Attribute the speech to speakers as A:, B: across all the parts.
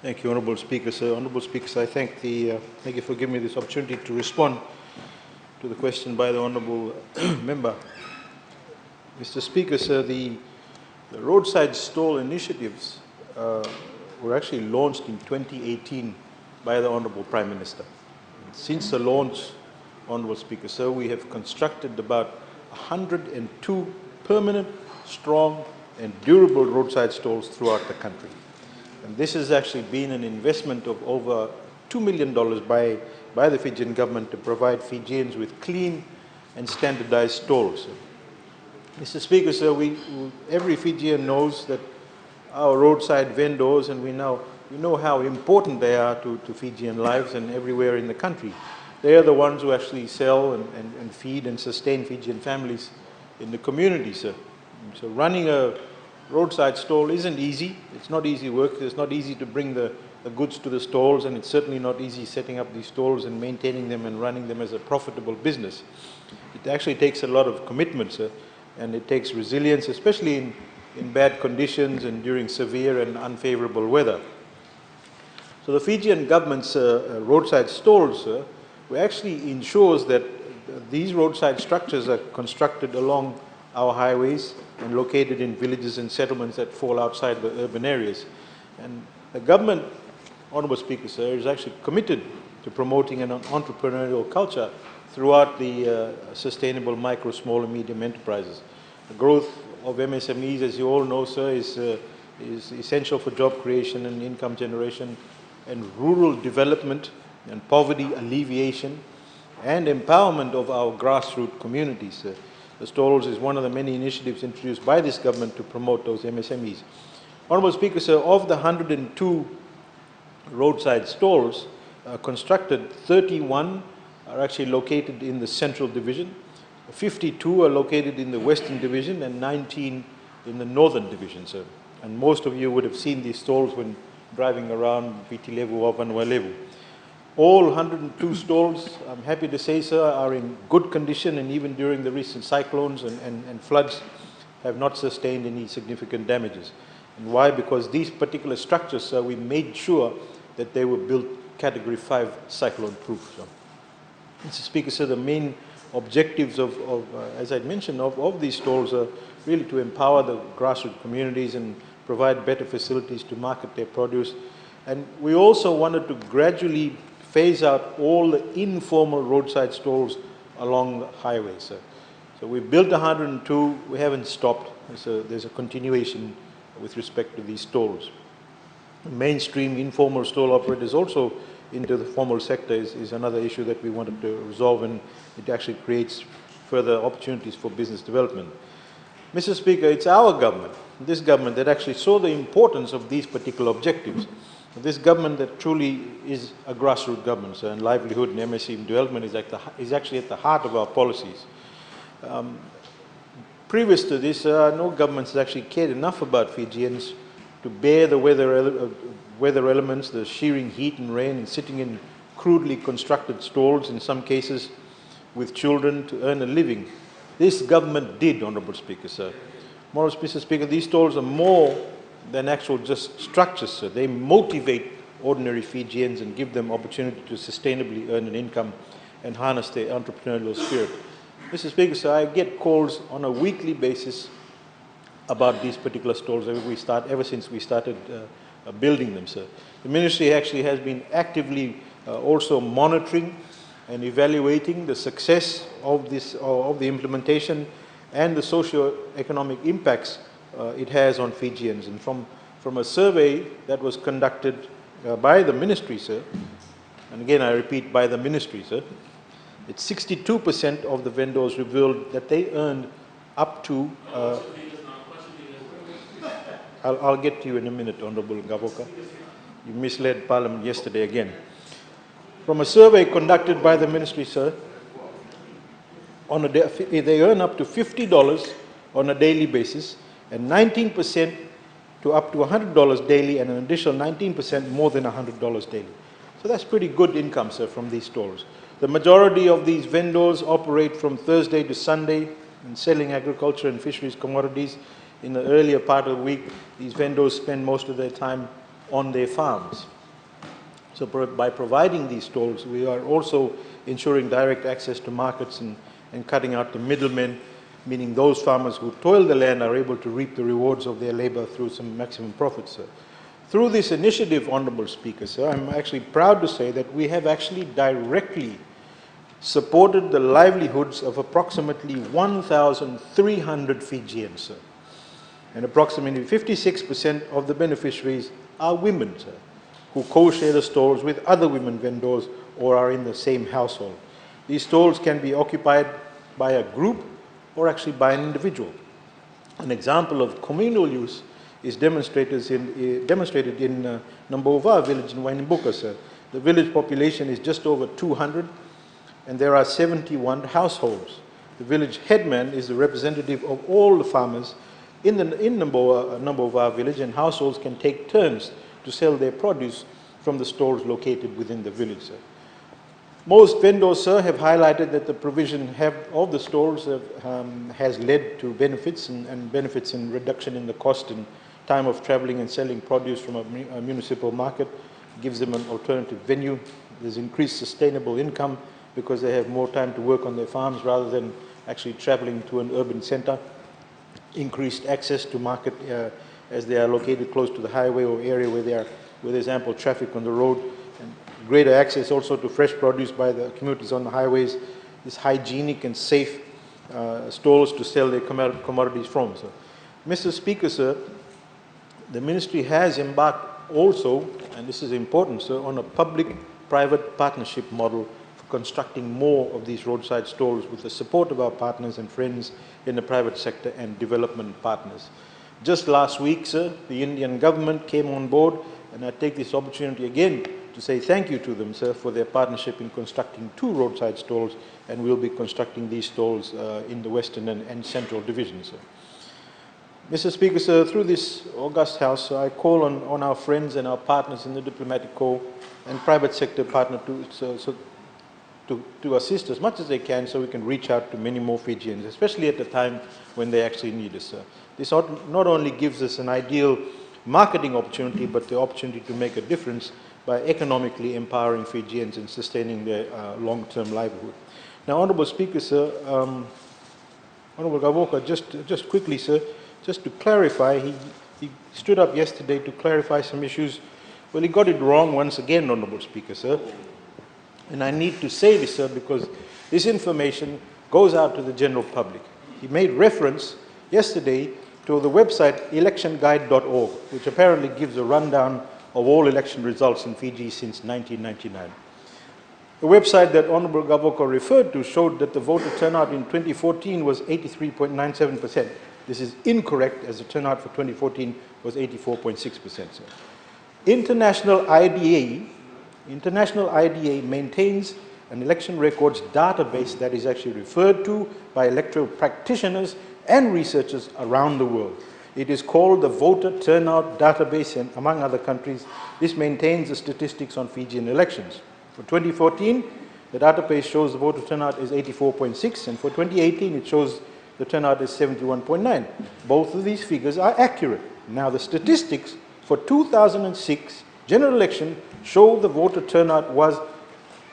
A: Thank you, Honourable Speaker, sir. Honourable Speakers, I thank you for giving me this opportunity to respond to the question by the Honourable Member. Mr. Speaker, sir, the roadside stall initiatives were actually launched in 2018 by the Honourable Prime Minister. Since the launch, Honourable Speaker, sir, we have constructed about 102 permanent, strong and durable roadside stalls throughout the country. And this has actually been an investment of over $2 million by the Fijian government to provide Fijians with clean and standardized stalls. Mr. Speaker, sir, every Fijian knows that our roadside vendors, and we know how important they are to Fijian lives and everywhere in the country. They are the ones who actually sell and feed and sustain Fijian families in the community, sir. So running a roadside stall isn't easy. It's not easy work. It's not easy to bring the goods to the stalls, and it's certainly not easy setting up these stalls and maintaining them and running them as a profitable business. It actually takes a lot of commitment, sir, and it takes resilience, especially in bad conditions and during severe and unfavorable weather. So the Fijian government's roadside stalls actually ensures that these roadside structures are constructed along our highways and located in villages and settlements that fall outside the urban areas. And the government, Honourable Speaker, sir, is actually committed to promoting an entrepreneurial culture throughout the sustainable micro, small and medium enterprises. The growth of MSMEs, as you all know, sir, is essential for job creation and income generation and rural development and poverty alleviation and empowerment of our grassroots communities. The stalls is one of the many initiatives introduced by this government to promote those MSMEs. Honourable Speaker, sir, of the 102 roadside stalls constructed, 31 are actually located in the Central Division, 52 are located in the Western Division, and 19 in the Northern Division, sir. And most of you would have seen these stalls when driving around Viti Levu or Vanua Levu. All 102 stalls, I'm happy to say, sir, are in good condition, and even during the recent cyclones and floods have not sustained any significant damages. And why? Because these particular structures, sir, we made sure that they were built Category 5 cyclone proof. So, Mr. Speaker, sir, the main objectives as I mentioned, of these stalls are really to empower the grassroots communities and provide better facilities to market their produce. And we also wanted to gradually phase out all the informal roadside stalls along the highways, sir. So we built 102, we haven't stopped. There's a continuation with respect to these stalls. Mainstream informal stall operators also into the formal sector is another issue that we wanted to resolve, and it actually creates further opportunities for business development. Mr. Speaker, it's our government, this government, that actually saw the importance of these particular objectives. This government that truly is a grassroots government, sir, and livelihood and MSME development is actually at the heart of our policies. Previous to this, no governments has actually cared enough about Fijians to bear the weather elements, the shearing heat and rain, and sitting in crudely constructed stalls, in some cases with children, to earn a living. This government did, Honourable Speaker, sir. Mr. Speaker, these stalls are more than actual just structures, sir. They motivate ordinary Fijians and give them opportunity to sustainably earn an income and harness their entrepreneurial spirit. Mr. Speaker, sir, I get calls on a weekly basis about these particular stalls ever since we started building them, sir. The ministry actually has been actively also monitoring and evaluating the success of the implementation and the socio-economic impacts it has on Fijians. And from a survey that was conducted by the ministry, sir, and again I repeat, by the ministry, sir, it's 62% of the vendors revealed that they earned up to I'll get to you in a minute, Honourable Gavoka. You misled Parliament yesterday again. From a survey conducted by the ministry, sir, they earn up to $50 on a daily basis, and 19% to up to $100 daily, and an additional 19% more than $100 daily. So that's pretty good income, sir, from these stores. The majority of these vendors operate from Thursday to Sunday in selling agriculture and fisheries commodities. In the earlier part of the week, these vendors spend most of their time on their farms. So by providing these stalls, we are also ensuring direct access to markets and cutting out the middlemen, meaning those farmers who toil the land are able to reap the rewards of their labor through some maximum profits, sir. Through this initiative, Honourable Speaker, sir, I'm actually proud to say that we have actually directly supported the livelihoods of approximately 1,300 Fijians, sir. And approximately 56% of the beneficiaries are women, sir, who co-share the stalls with other women vendors or are in the same household. These stalls can be occupied by a group or actually by an individual. An example of communal use is demonstrated in Nambova village in Wainimbuka, sir. The village population is just over 200 and there are 71 households. The village headman is the representative of all the farmers in Nambova village, and households can take turns to sell their produce from the stalls located within the village, sir. Most vendors, sir, have highlighted that the provision of the stalls has led to benefits and benefits in reduction in the cost and time of travelling and selling produce from a municipal market. It gives them an alternative venue. There's increased sustainable income because they have more time to work on their farms rather than actually travelling to an urban centre. Increased access to market as they are located close to the highway or area where there's ample traffic on the road, and greater access also to fresh produce by the commuters on the highways. These hygienic and safe stalls to sell their commodities from, sir. Mr. Speaker, sir, the ministry has embarked also, and this is important, sir, on a public-private partnership model for constructing more of these roadside stalls with the support of our partners and friends in the private sector and development partners. Just last week, sir, the Indian government came on board, and I take this opportunity again to say thank you to them, sir, for their partnership in constructing 2 roadside stalls, and we'll be constructing these stalls in the Western and Central Division, sir. Mr. Speaker, sir, through this august House, I call on our friends and our partners in the diplomatic corps and private sector partner to assist as much as they can so we can reach out to many more Fijians, especially at the time when they actually need us, sir. This not only gives us an ideal marketing opportunity, but the opportunity to make a difference by economically empowering Fijians and sustaining their long-term livelihood. Now, Honourable Speaker, sir, Honourable Gavoka, just quickly, sir, just to clarify, he stood up yesterday to clarify some issues. Well, he got it wrong once again, Honourable Speaker, sir. And I need to say this, sir, because this information goes out to the general public. He made reference yesterday to the website electionguide.org, which apparently gives a rundown of all election results in Fiji since 1999. The website that Honourable Gavoka referred to showed that the voter turnout in 2014 was 83.97%. This is incorrect, as the turnout for 2014 was 84.6%, sir. International IDA maintains an election records database that is actually referred to by electoral practitioners and researchers around the world. It is called the Voter Turnout Database, and among other countries, this maintains the statistics on Fijian elections. For 2014, the database shows the voter turnout is 84.6, and for 2018, it shows the turnout is 71.9. Both of these figures are accurate. Now, the statistics for 2006 general election show the voter turnout was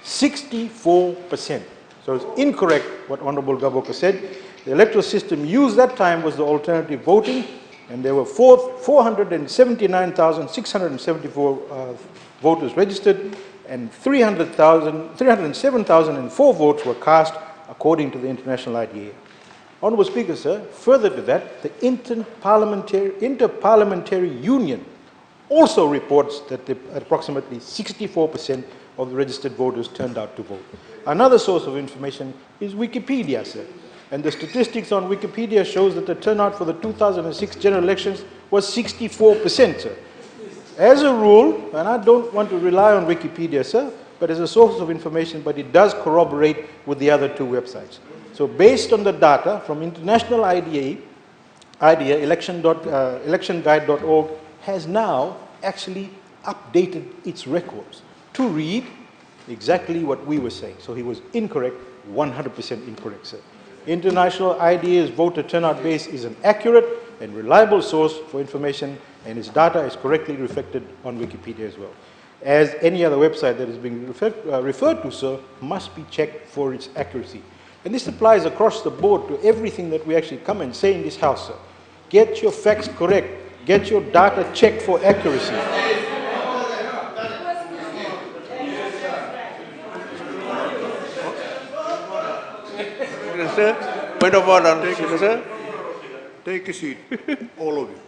A: 64%. So it's incorrect what Honourable Gavoka said. The electoral system used that time was the alternative voting, and there were 479,674 voters registered, and 307,004 votes were cast according to the International IDA. Honourable Speaker, sir, further to that, the Interparliamentary Union also reports that approximately 64% of the registered voters turned out to vote. Another source of information is Wikipedia, sir. And the statistics on Wikipedia shows that the turnout for the 2006 general elections was 64%, sir. As a rule, and I don't want to rely on Wikipedia, sir, but as a source of information, but it does corroborate with the other 2 websites. So based on the data from International IDA, electionguide.org has now actually updated its records to read exactly what we were saying. So he was incorrect, 100% incorrect, sir. International IDA's voter turnout base is an accurate and reliable source for information, and its data is correctly reflected on Wikipedia as well. As any other website that is being referred to, sir, must be checked for its accuracy. And this applies across the board to everything that we actually come and say in this house, sir. Get your facts correct. Get your data checked for accuracy.
B: Minister, point of order, Minister.
C: Take a seat, all of you.